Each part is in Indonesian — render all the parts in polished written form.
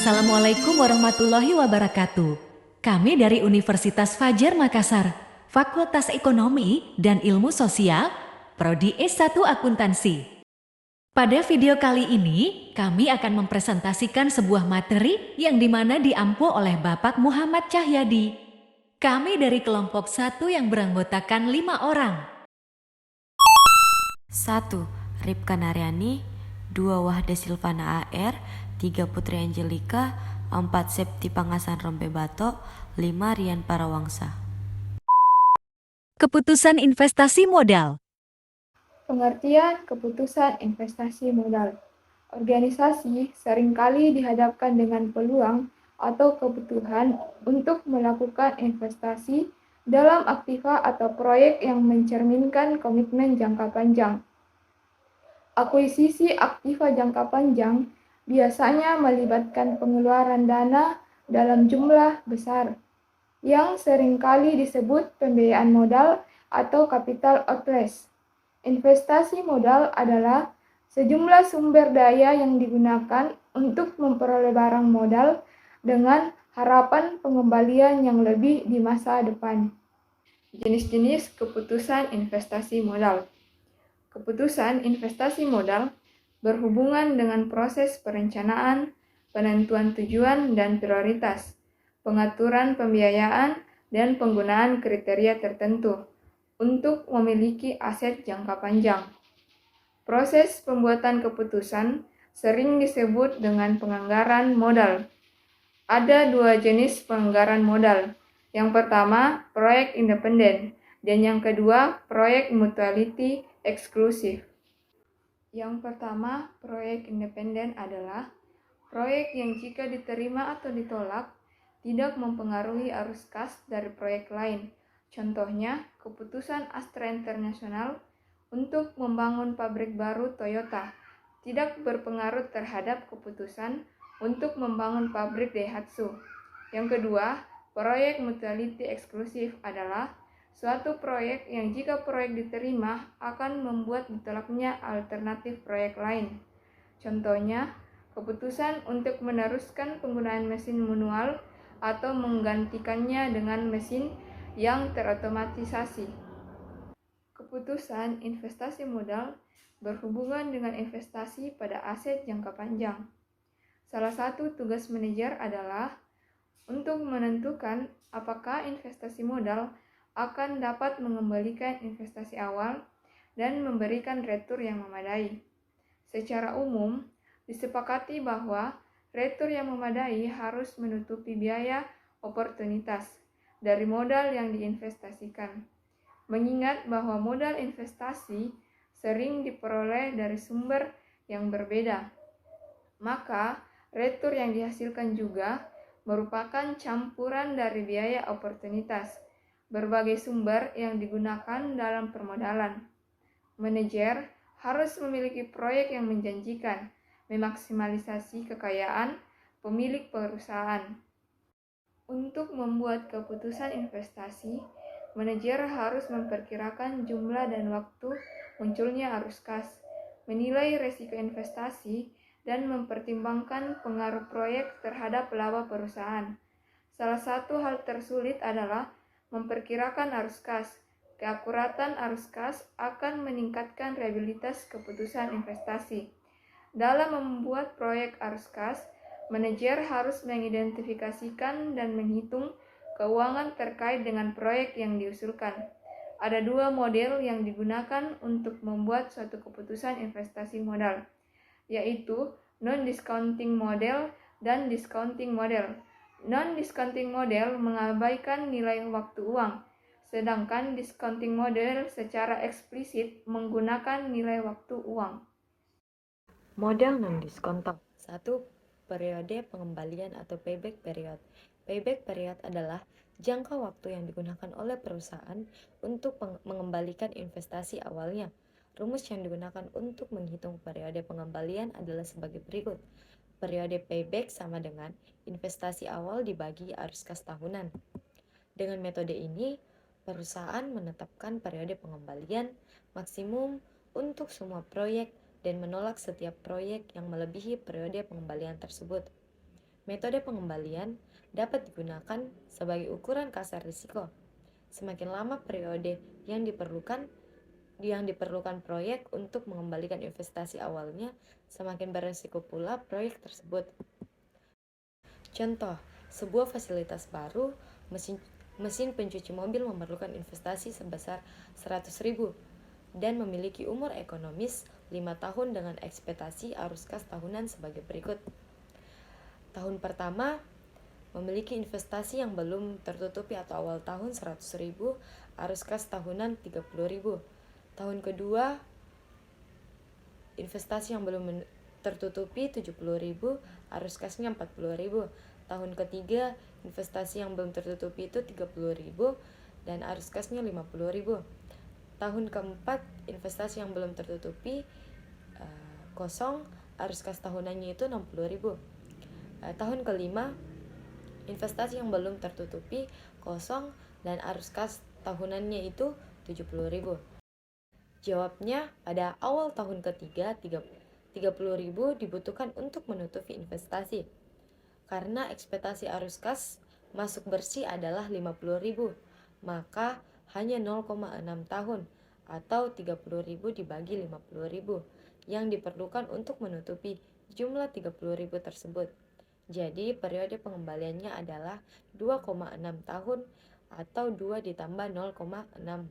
Assalamualaikum warahmatullahi wabarakatuh. Kami dari Universitas Fajar Makassar, Fakultas Ekonomi dan Ilmu Sosial, Prodi S1 Akuntansi. Pada video kali ini, kami akan mempresentasikan sebuah materi yang dimana diampu oleh Bapak Muhammad Cahyadi. Kami dari kelompok 1 yang beranggotakan 5 orang. 1. Ripka Naryani, 2. Wahda Silvana AR, 3. Putri Angelika, 4. Septi Pangasan Rompe Bato, 5. Rian Parawangsa. Keputusan investasi modal. Pengertian keputusan investasi modal. Organisasi seringkali dihadapkan dengan peluang atau kebutuhan untuk melakukan investasi dalam aktiva atau proyek yang mencerminkan komitmen jangka panjang. Akuisisi aktiva jangka panjang biasanya melibatkan pengeluaran dana dalam jumlah besar, yang seringkali disebut pembiayaan modal atau capital outlays. Investasi modal adalah sejumlah sumber daya yang digunakan untuk memperoleh barang modal dengan harapan pengembalian yang lebih di masa depan. Jenis-jenis keputusan investasi modal. Keputusan investasi modal berhubungan dengan proses perencanaan, penentuan tujuan dan prioritas, pengaturan pembiayaan, dan penggunaan kriteria tertentu untuk memiliki aset jangka panjang. Proses pembuatan keputusan sering disebut dengan penganggaran modal. Ada 2 jenis penganggaran modal. Yang pertama, proyek independen, dan yang kedua, proyek mutuality eksklusif. Yang pertama, proyek independen adalah proyek yang jika diterima atau ditolak, tidak mempengaruhi arus kas dari proyek lain. Contohnya, keputusan Astra International untuk membangun pabrik baru Toyota tidak berpengaruh terhadap keputusan untuk membangun pabrik Daihatsu. Yang kedua, proyek mutuality eksklusif adalah suatu proyek yang jika proyek diterima akan membuat ditolaknya alternatif proyek lain. Contohnya, keputusan untuk meneruskan penggunaan mesin manual atau menggantikannya dengan mesin yang terotomatisasi. Keputusan investasi modal berhubungan dengan investasi pada aset jangka panjang. Salah satu tugas manajer adalah untuk menentukan apakah investasi modal akan dapat mengembalikan investasi awal dan memberikan retur yang memadai. Secara umum, disepakati bahwa retur yang memadai harus menutupi biaya oportunitas dari modal yang diinvestasikan. Mengingat bahwa modal investasi sering diperoleh dari sumber yang berbeda, maka retur yang dihasilkan juga merupakan campuran dari biaya oportunitas berbagai sumber yang digunakan dalam permodalan. Manajer harus memiliki proyek yang menjanjikan, memaksimalisasi kekayaan pemilik perusahaan. Untuk membuat keputusan investasi, manajer harus memperkirakan jumlah dan waktu munculnya arus kas, menilai risiko investasi, dan mempertimbangkan pengaruh proyek terhadap laba perusahaan. Salah satu hal tersulit adalah memperkirakan arus kas. Keakuratan arus kas akan meningkatkan reliabilitas keputusan investasi. Dalam membuat proyek arus kas, manajer harus mengidentifikasikan dan menghitung keuangan terkait dengan proyek yang diusulkan. Ada 2 model yang digunakan untuk membuat suatu keputusan investasi modal, yaitu non-discounting model dan discounting model. Non-discounting model mengabaikan nilai waktu uang, sedangkan discounting model secara eksplisit menggunakan nilai waktu uang. Model non-diskontak. 1. Periode pengembalian atau payback period. Payback period adalah jangka waktu yang digunakan oleh perusahaan untuk mengembalikan investasi awalnya. Rumus yang digunakan untuk menghitung periode pengembalian adalah sebagai berikut. Periode payback sama dengan investasi awal dibagi arus kas tahunan. Dengan metode ini, perusahaan menetapkan periode pengembalian maksimum untuk semua proyek dan menolak setiap proyek yang melebihi periode pengembalian tersebut. Metode pengembalian dapat digunakan sebagai ukuran kasar risiko. Semakin lama periode yang diperlukan proyek untuk mengembalikan investasi awalnya, semakin beresiko pula proyek tersebut. Contoh, sebuah fasilitas baru, mesin pencuci mobil memerlukan investasi sebesar 100.000 dan memiliki umur ekonomis 5 tahun dengan ekspektasi arus kas tahunan sebagai berikut. Tahun pertama memiliki investasi yang belum tertutupi atau awal tahun 100.000, arus kas tahunan 30.000. Tahun kedua investasi yang belum tertutupi 70.000, arus kasnya 40.000. Tahun ketiga investasi yang belum tertutupi itu 30.000 dan arus kasnya 50.000. Tahun keempat investasi yang belum tertutupi kosong, arus kas tahunannya itu 60.000. Tahun kelima investasi yang belum tertutupi kosong dan arus kas tahunannya itu 70.000. Jawabnya, pada awal tahun ketiga 30.000 dibutuhkan untuk menutupi investasi. Karena ekspektasi arus kas masuk bersih adalah 50.000, maka hanya 0,6 tahun atau 30.000 dibagi 50.000 yang diperlukan untuk menutupi jumlah 30.000 tersebut. Jadi periode pengembaliannya adalah 2,6 tahun atau 2 ditambah 0,6.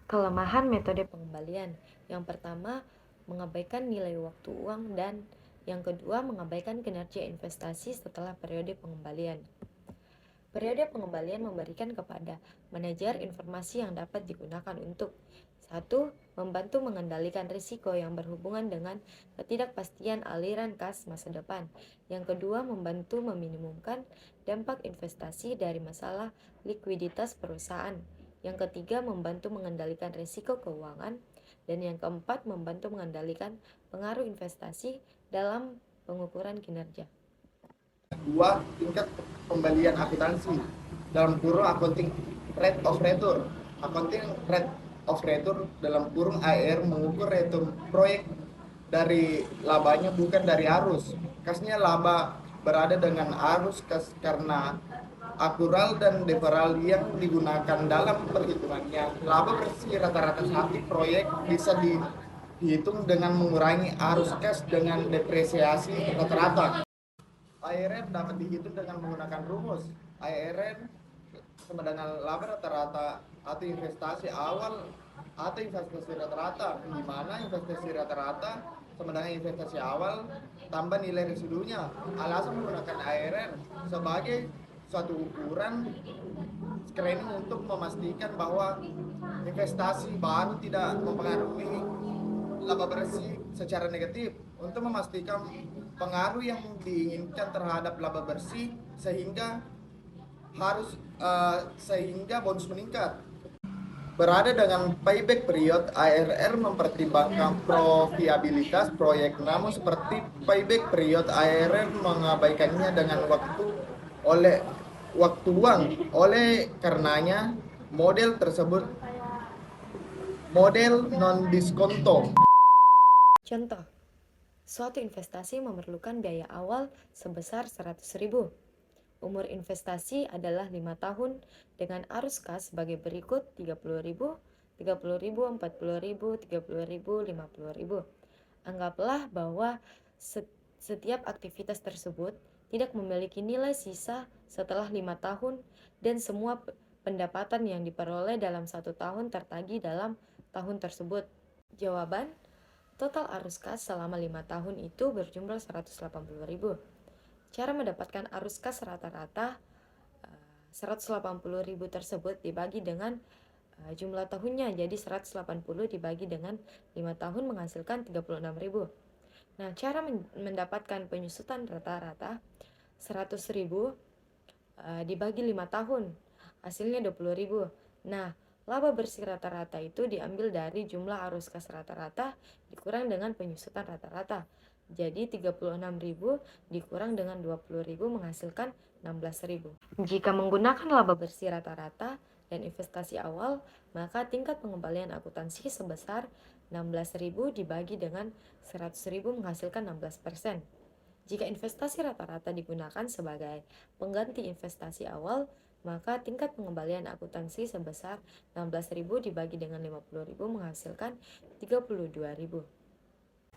Kelemahan metode pengembalian. Yang pertama, mengabaikan nilai waktu uang, dan yang kedua, mengabaikan kinerja investasi setelah periode pengembalian. Periode pengembalian memberikan kepada manajer informasi yang dapat digunakan untuk 1. Membantu mengendalikan risiko yang berhubungan dengan ketidakpastian aliran kas masa depan. Yang kedua, membantu meminimumkan dampak investasi dari masalah likuiditas perusahaan. Yang ketiga, membantu mengendalikan risiko keuangan. Dan yang keempat, membantu mengendalikan pengaruh investasi dalam pengukuran kinerja. 2. Tingkat pembalian akuntansi dalam kurung accounting rate of return. Accounting rate of return dalam kurung AR mengukur return proyek dari labanya, bukan dari arus kasnya. Laba berada dengan arus kas karena akural dan deferral yang digunakan dalam perhitungannya. Laba bersih rata-rata satu proyek bisa dihitung dengan mengurangi arus kas dengan depresiasi rata-rata. ARN dapat dihitung dengan menggunakan rumus ARN sama dengan laba rata-rata atau investasi awal atau investasi rata-rata, di mana investasi rata-rata sama dengan investasi awal tambah nilai residunya. Alasan menggunakan ARN sebagai suatu ukuran screening untuk memastikan bahwa investasi baru tidak mempengaruhi laba bersih secara negatif, untuk memastikan pengaruh yang diinginkan terhadap laba bersih sehingga bonus meningkat. Berada dengan payback period, ARR mempertimbangkan profitabilitas proyek, namun seperti payback period ARR mengabaikannya dengan waktu uang. Oleh karenanya model tersebut model non diskonto. Contoh, suatu investasi memerlukan biaya awal sebesar 100.000. Umur investasi adalah 5 tahun dengan arus kas sebagai berikut: 30.000, 30.000, 40.000, 30.000, 50.000. Anggaplah bahwa setiap aktivitas tersebut tidak memiliki nilai sisa setelah 5 tahun dan semua pendapatan yang diperoleh dalam 1 tahun tertagih dalam tahun tersebut. Jawaban, total arus kas selama 5 tahun itu berjumlah 180.000. Cara mendapatkan arus kas rata-rata 180.000 tersebut dibagi dengan jumlah tahunnya, jadi 180 dibagi dengan 5 tahun menghasilkan 36.000. Nah, cara mendapatkan penyusutan rata-rata 100.000 dibagi 5 tahun, hasilnya 20.000. Nah, laba bersih rata-rata itu diambil dari jumlah arus kas rata-rata dikurang dengan penyusutan rata-rata. Jadi 36.000 dikurang dengan 20.000 menghasilkan 16.000. Jika menggunakan laba bersih rata-rata dan investasi awal, maka tingkat pengembalian akuntansi sebesar 16.000 dibagi dengan 100.000 menghasilkan 16%. Jika investasi rata-rata digunakan sebagai pengganti investasi awal, maka tingkat pengembalian akuntansi sebesar 16.000 dibagi dengan 50.000 menghasilkan 32.000.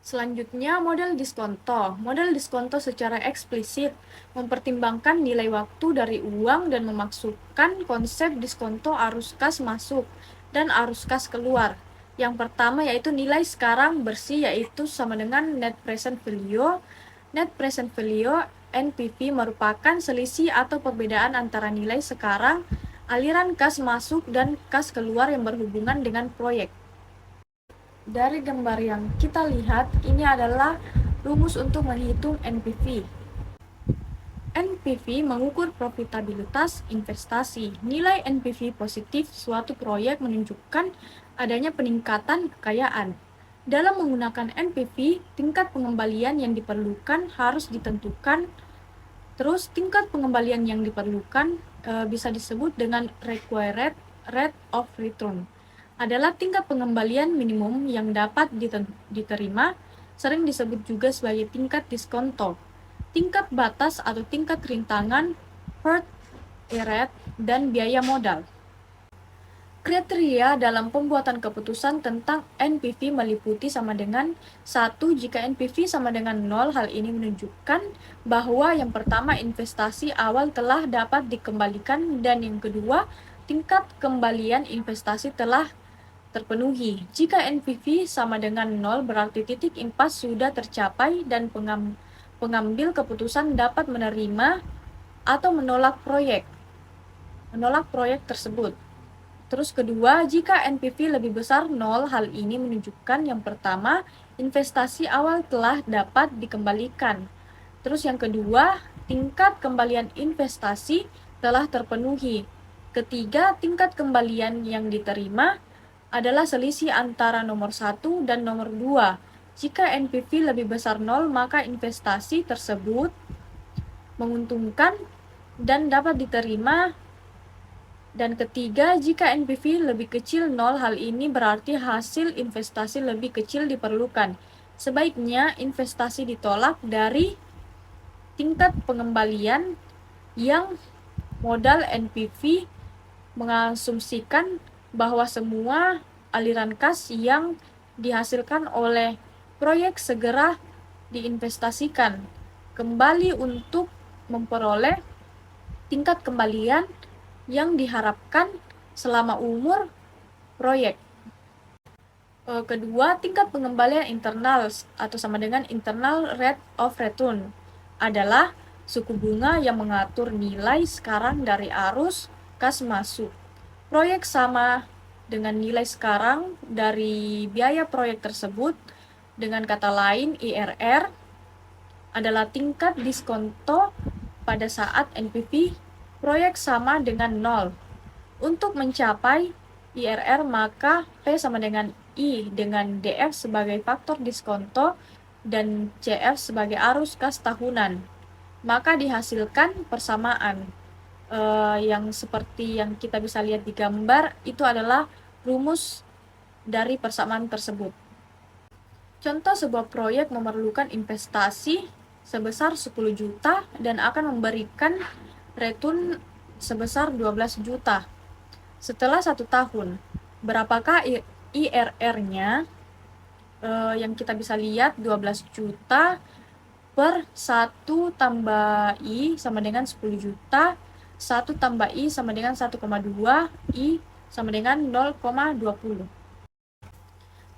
Selanjutnya, model diskonto. Model diskonto secara eksplisit mempertimbangkan nilai waktu dari uang dan memasukkan konsep diskonto arus kas masuk dan arus kas keluar. Yang pertama yaitu nilai sekarang bersih, yaitu sama dengan net present value. Net present value NPV merupakan selisih atau perbedaan antara nilai sekarang, aliran kas masuk dan kas keluar yang berhubungan dengan proyek. Dari gambar yang kita lihat, ini adalah rumus untuk menghitung NPV. NPV mengukur profitabilitas investasi. Nilai NPV positif suatu proyek menunjukkan adanya peningkatan kekayaan. Dalam menggunakan NPV, tingkat pengembalian yang diperlukan harus ditentukan. Terus, tingkat pengembalian yang diperlukan bisa disebut dengan required rate of return. Adalah tingkat pengembalian minimum yang dapat diterima, sering disebut juga sebagai tingkat diskonto, tingkat batas atau tingkat rintangan, hurdle rate, dan biaya modal. Kriteria dalam pembuatan keputusan tentang NPV meliputi sama dengan 1. Jika NPV sama dengan 0, hal ini menunjukkan bahwa yang pertama investasi awal telah dapat dikembalikan dan yang kedua tingkat kembalian investasi telah terpenuhi. Jika NPV sama dengan 0, berarti titik impas sudah tercapai dan pengambil keputusan dapat menerima atau menolak proyek tersebut. Terus kedua, jika NPV lebih besar 0, hal ini menunjukkan yang pertama, investasi awal telah dapat dikembalikan. Terus yang kedua, tingkat kembalian investasi telah terpenuhi. Ketiga, tingkat kembalian yang diterima adalah selisih antara nomor 1 dan nomor 2. Jika NPV lebih besar 0, maka investasi tersebut menguntungkan dan dapat diterima. Dan ketiga, jika NPV lebih kecil 0, hal ini berarti hasil investasi lebih kecil diperlukan. Sebaiknya investasi ditolak dari tingkat pengembalian yang modal NPV mengasumsikan bahwa semua aliran kas yang dihasilkan oleh proyek segera diinvestasikan kembali untuk memperoleh tingkat kembalian yang diharapkan selama umur proyek. Kedua, tingkat pengembalian internal atau sama dengan internal rate of return adalah suku bunga yang mengatur nilai sekarang dari arus kas masuk. Proyek sama dengan nilai sekarang dari biaya proyek tersebut. Dengan kata lain, IRR adalah tingkat diskonto pada saat NPV proyek sama dengan 0. Untuk mencapai IRR, maka P sama dengan I dengan DF sebagai faktor diskonto dan CF sebagai arus kas tahunan. Maka dihasilkan persamaan. Yang seperti yang kita bisa lihat di gambar, itu adalah rumus dari persamaan tersebut. Contoh, sebuah proyek memerlukan investasi sebesar 10 juta dan akan memberikan return sebesar 12 juta. Setelah 1 tahun, berapakah IRR-nya? Yang kita bisa lihat 12 juta per 1 tambah I sama dengan 10 juta. 1 tambah I sama dengan 1,2, I sama dengan 0,20.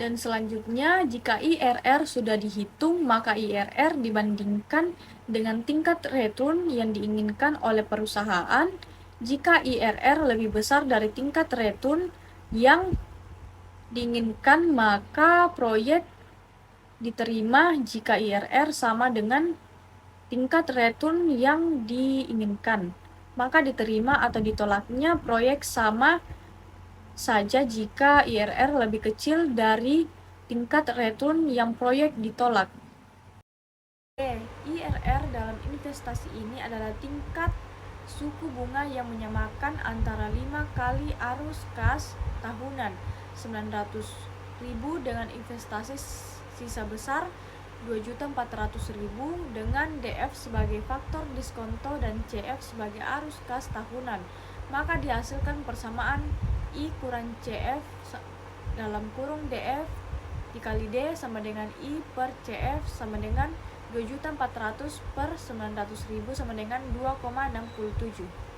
Dan selanjutnya, jika IRR sudah dihitung, maka IRR dibandingkan dengan tingkat return yang diinginkan oleh perusahaan. Jika IRR lebih besar dari tingkat return yang diinginkan, maka proyek diterima. Jika IRR sama dengan tingkat return yang diinginkan, maka diterima atau ditolaknya proyek sama saja jika IRR lebih kecil dari tingkat return yang proyek ditolak. IRR dalam investasi ini adalah tingkat suku bunga yang menyamakan antara 5 kali arus kas tahunan 900.000 dengan investasi sisa besar 2.400.000 dengan DF sebagai faktor diskonto dan CF sebagai arus kas tahunan, maka dihasilkan persamaan I kurang CF dalam kurung DF dikali D sama dengan I per CF sama dengan 2.400 per 900.000 sama dengan 2,67.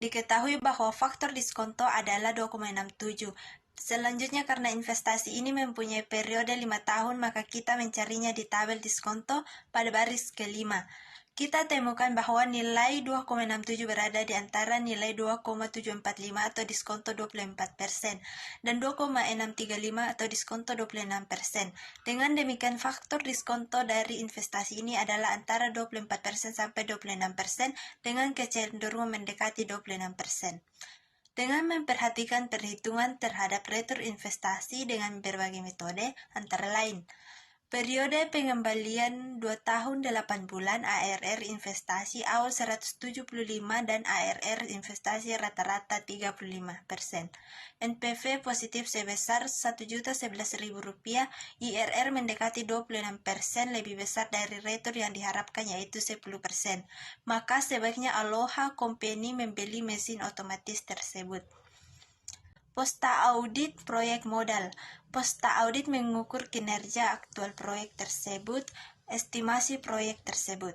Diketahui bahwa faktor diskonto adalah 2,67. Selanjutnya, karena investasi ini mempunyai periode 5 tahun, maka kita mencarinya di tabel diskonto pada baris kelima. Kita temukan bahwa nilai 2,67 berada di antara nilai 2,745 atau diskonto 24% dan 2,635 atau diskonto 26%. Dengan demikian, faktor diskonto dari investasi ini adalah antara 24% sampai 26% dengan kecenderungan mendekati 26%. Dengan memperhatikan perhitungan terhadap retur investasi dengan berbagai metode, antara lain periode pengembalian 2 tahun 8 bulan ARR investasi awal 175 dan ARR investasi rata-rata 35%. NPV positif sebesar Rp1.011.000, IRR mendekati 26% lebih besar dari retur yang diharapkan yaitu 10%. Maka sebaiknya Aloha Company membeli mesin otomatis tersebut. Posta audit proyek modal. Posta audit mengukur kinerja aktual proyek tersebut, estimasi proyek tersebut.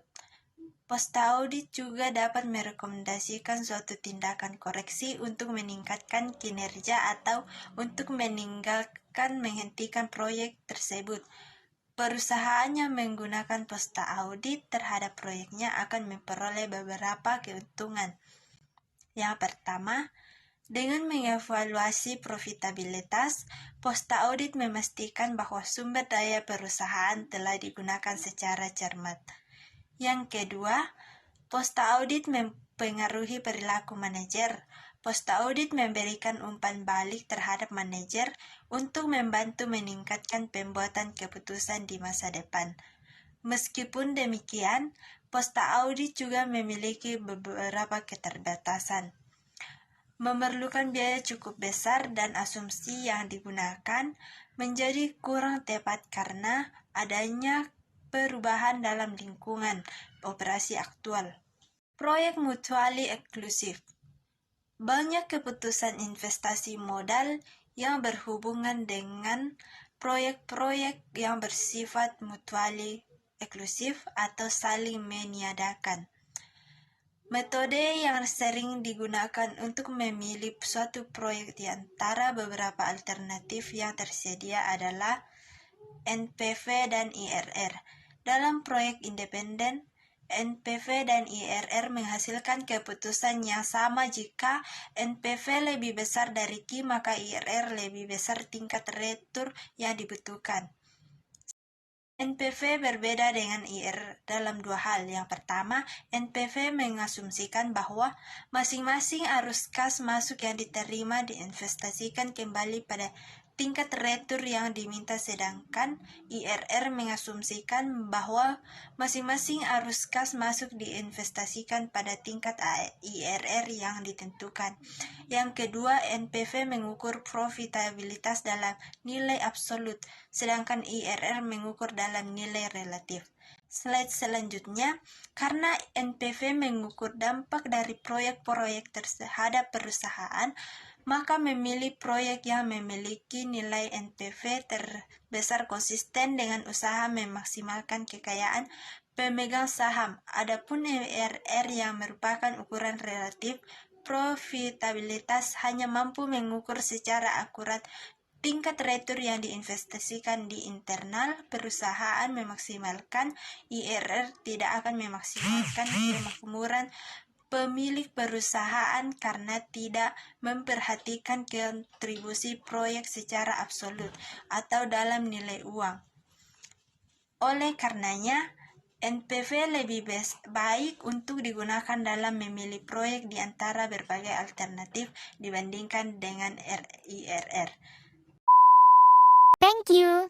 Posta audit juga dapat merekomendasikan suatu tindakan koreksi untuk meningkatkan kinerja atau untuk menghentikan proyek tersebut. Perusahaan yang menggunakan posta audit terhadap proyeknya akan memperoleh beberapa keuntungan. Yang pertama, dengan mengevaluasi profitabilitas, posta audit memastikan bahwa sumber daya perusahaan telah digunakan secara cermat. Yang kedua, posta audit mempengaruhi perilaku manajer. Posta audit memberikan umpan balik terhadap manajer untuk membantu meningkatkan pembuatan keputusan di masa depan. Meskipun demikian, posta audit juga memiliki beberapa keterbatasan. Memerlukan biaya cukup besar dan asumsi yang digunakan menjadi kurang tepat karena adanya perubahan dalam lingkungan operasi aktual. Proyek mutually eksklusif. Banyak keputusan investasi modal yang berhubungan dengan proyek-proyek yang bersifat mutually eksklusif atau saling meniadakan. Metode yang sering digunakan untuk memilih suatu proyek di antara beberapa alternatif yang tersedia adalah NPV dan IRR. Dalam proyek independen, NPV dan IRR menghasilkan keputusan yang sama. Jika NPV lebih besar dari Q, maka IRR lebih besar tingkat retur yang dibutuhkan. NPV berbeda dengan IRR dalam dua hal. Yang pertama, NPV mengasumsikan bahwa masing-masing arus kas masuk yang diterima diinvestasikan kembali pada tingkat retur yang diminta, sedangkan IRR mengasumsikan bahwa masing-masing arus kas masuk diinvestasikan pada tingkat IRR yang ditentukan. Yang kedua, NPV mengukur profitabilitas dalam nilai absolut, sedangkan IRR mengukur dalam nilai relatif. Slide selanjutnya, karena NPV mengukur dampak dari proyek-proyek terhadap perusahaan, maka memilih proyek yang memiliki nilai NPV terbesar konsisten dengan usaha memaksimalkan kekayaan pemegang saham. Adapun IRR yang merupakan ukuran relatif profitabilitas hanya mampu mengukur secara akurat tingkat retur yang diinvestasikan di internal perusahaan. Memaksimalkan IRR tidak akan memaksimalkan kemakmuran pemilik perusahaan karena tidak memperhatikan kontribusi proyek secara absolut atau dalam nilai uang. Oleh karenanya, NPV lebih baik untuk digunakan dalam memilih proyek di antara berbagai alternatif dibandingkan dengan IRR. Thank you.